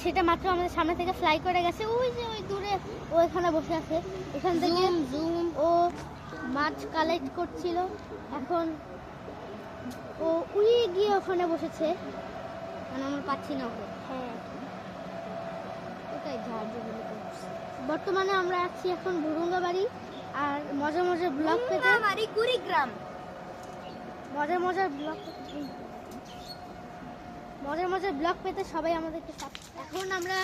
সেটা মাত্র আমাদের সামনে থেকে ফ্লাই করে গেছে। ওই যে ওই দূরে ও এখানে বসে আছে, এখান থেকে জুম ও মাছ কালেক্ট করছিল। এখন ও উড়িয়ে গিয়ে ওখানে বসেছে, মানে আমরা পাচ্ছি না ওকে। হ্যাঁ, ওটাই বর্তমানে আমরা আছি এখন বুরুঙ্গাবাড়ি। আর মজার মজার ব্লগ পেতে কুড়িগ্রাম মজার মজার ব্লগ পেতে সবাই আমাদেরকে। এখন আমরা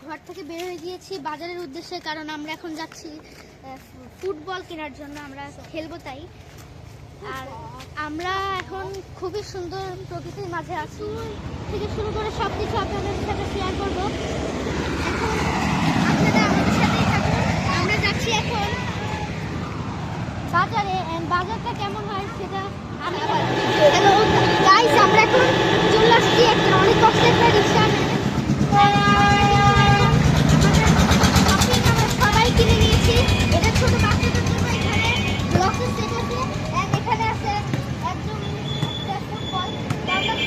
ঘর থেকে বের হয়ে গিয়েছি বাজারের উদ্দেশ্যে, কারণ আমরা এখন যাচ্ছি ফুটবল কেনার জন্য, আমরা খেলবো তাই। আর আমরা এখন খুবই সুন্দর প্রকৃতির মাঝে আছি, থেকে শুরু করে সব কিছু আপনাদের সাথে শেয়ার করবো। আপনারা আমাদের সাথেই থাকুন। আমরা যাচ্ছি এখন বাজারে, বাজারটা কেমন হয় সেটা আমি গাইস আমরা এখন চলে আসছি একটা অনেক কষ্টের একটা রিক্সা। সবাই কিনে নিয়েছি, এটা ছোট বাচ্চাদের জন্য। এখানে ব্লকের সেট আছে, এখানে আছে একজন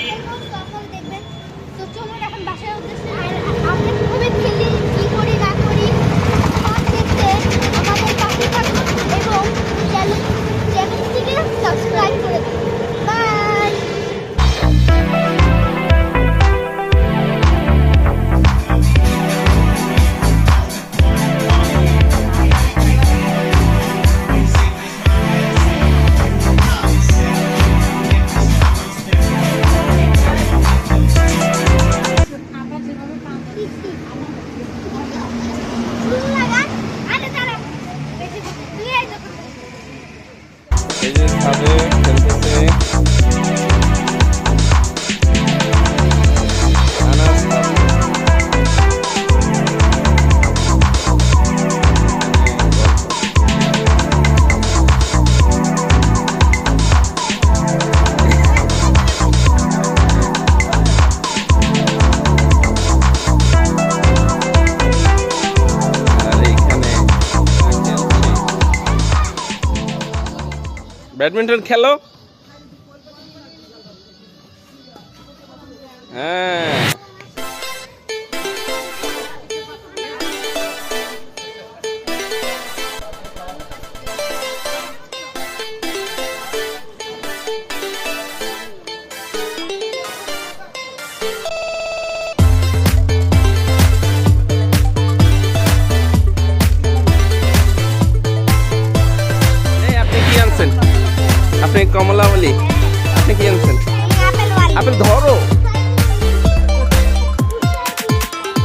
ফুটবল তখন দেখবেন। তো চলুন এখন বাসার উদ্দেশ্যে। আর আমরা কিভাবে খেলি, কি করি না করি সব দেখতে আমাদের পাশে থাকুন এবং চ্যানেলটিকে সাবস্ক্রাইব করে দিন। বাই। এই যে ছাদে খেলতেছে আনাস। ব্যাডমিন্টন খেলো। হ্যাঁ, আপনি কমলাওয়ালি, আপনি কি আনছেন? আপেল ধরো,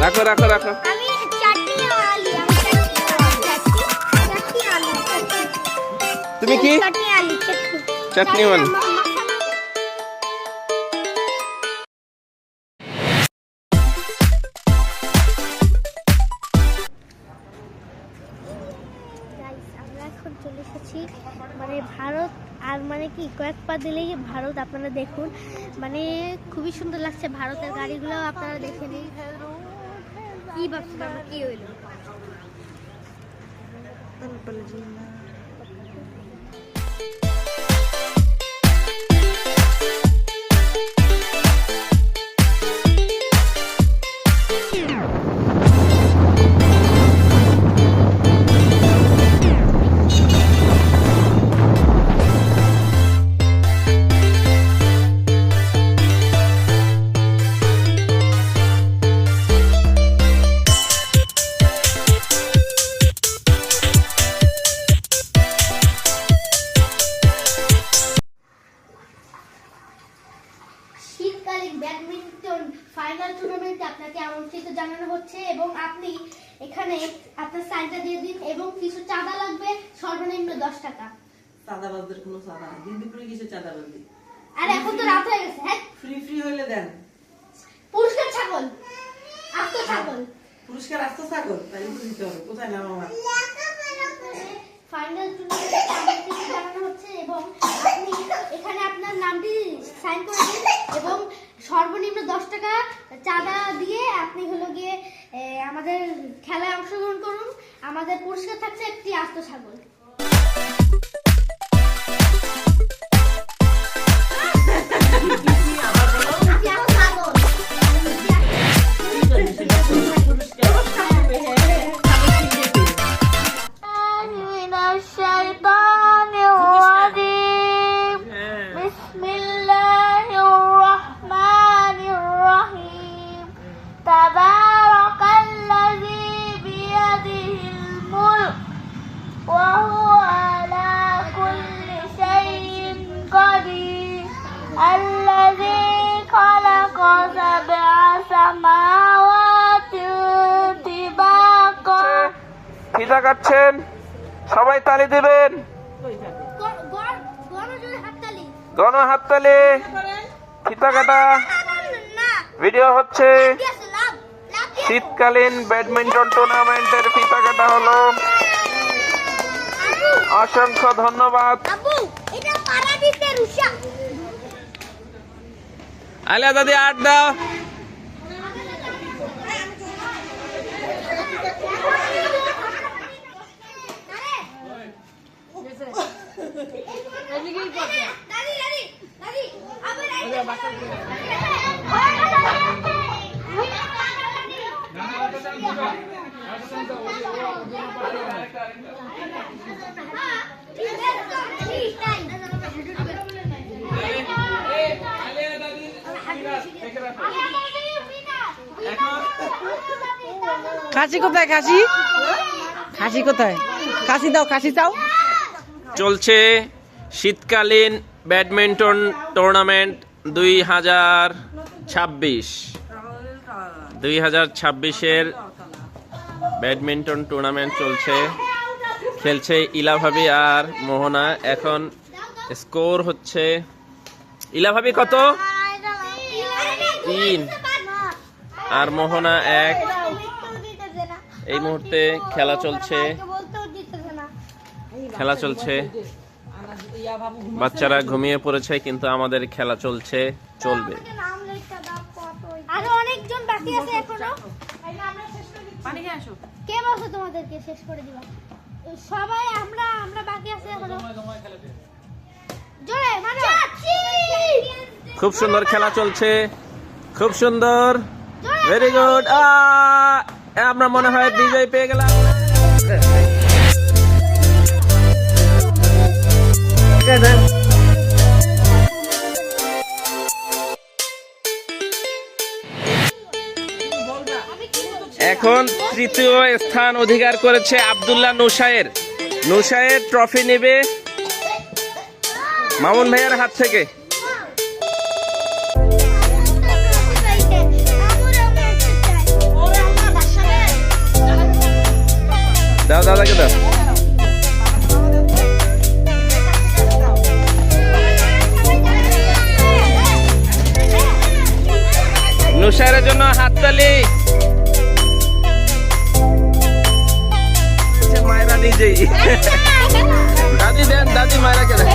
রাখো রাখো রাখো। তুমি কি চাটনিওয়ালি? এখন চলে এসেছি মানে ভারত, আর মানে কি কয়েক পা দিলেই ভারত। আপনারা দেখুন, মানে খুবই সুন্দর লাগছে ভারতের গাড়িগুলো, আপনারা দেখে নিন। কি ভাবছেন আমরা, কি হইল? ব্যাডমিন্টন ফাইনাল টুর্নামেন্টে আপনাকে আমন্ত্রিত জানানো হচ্ছে এবং আপনি এখানে আপনার সাইনটা দিয়ে দিন এবং কিছু চাঁদা লাগবে, সর্বনিম্ন 10 টাকা। চাঁদাবাজদের কোনো চাঁদা দিন দুপুরে কিছু চাঁদাবাজি। আর এখন তো রাত হয়ে গেছে। হ্যাঁ, ফ্রি হইলে দেন। পুরস্কার ছাগল, আস্ত ছাগল, পুরস্কার আস্ত ছাগল, তাই তো দিতে হবে। কোথায় নাম আমার? ফাইনাল টুর্নামেন্টে আমন্ত্রিত জানানো হচ্ছে এবং আপনি এখানে আপনার নামটি সাইন করে দিন এবং সর্বনিম্ন 10 টাকা চাঁদা দিয়ে আপনি হলো গিয়ে আমাদের খেলায় অংশগ্রহণ করুন। আমাদের পুরস্কার থাকছে একটি আস্ত ছাগল। ফিতা কাটছেন, সবাই তালি দিবেন। গণ হাততালি। ফিতা কাটা ভিডিও হচ্ছে। শীতকালীন ব্যাডমিন্টন টুর্নামেন্টের ফিতা কাটা হলো। অসংখ্য ধন্যবাদ। আলিয়া দাদি আট দাও। খাসি কোথায়? খাসি খাসি কোথায়? খাসি দাও, খাসি দাও। চলছে শীতকালীন ব্যাডমিন্টন টুর্নামেন্ট 2026-এর ব্যাডমিন্টন টুর্নামেন্ট চলছে। খেলছে ইলা ভাবি আর মোহনা। এখন স্কোর হচ্ছে ইলা ভাবি কত? 3 আর মোহনা 1। এই মুহূর্তে খেলা চলছে। বাচ্চারা ঘুমিয়ে পড়েছে, কিন্তু আমাদের খেলা চলবে। আরো অনেকজন বাকি আছে এখনো। কে বলছো তোমাদেরকে শেষ করে দিবা? সবাই আমরা বাকি আছে এখনো। জোরে মারো। খুব সুন্দর খেলা চলছে, খুব সুন্দর, ভেরি গুড। আমরা মনে হয় বিজয় পেয়ে গেলাম। এখন তৃতীয় স্থান অধিকার করেছে আব্দুল্লাহ নুসায়ের। নুসায়ের ট্রফি নেবে মামুন ভাইয়ের হাত থেকে। দাও দাদাকে দাও। নুসাইরের জন্য হাততালি। মায়েরা নিজেই। দাদি দেন, দাদি মায়েরাকে দেন।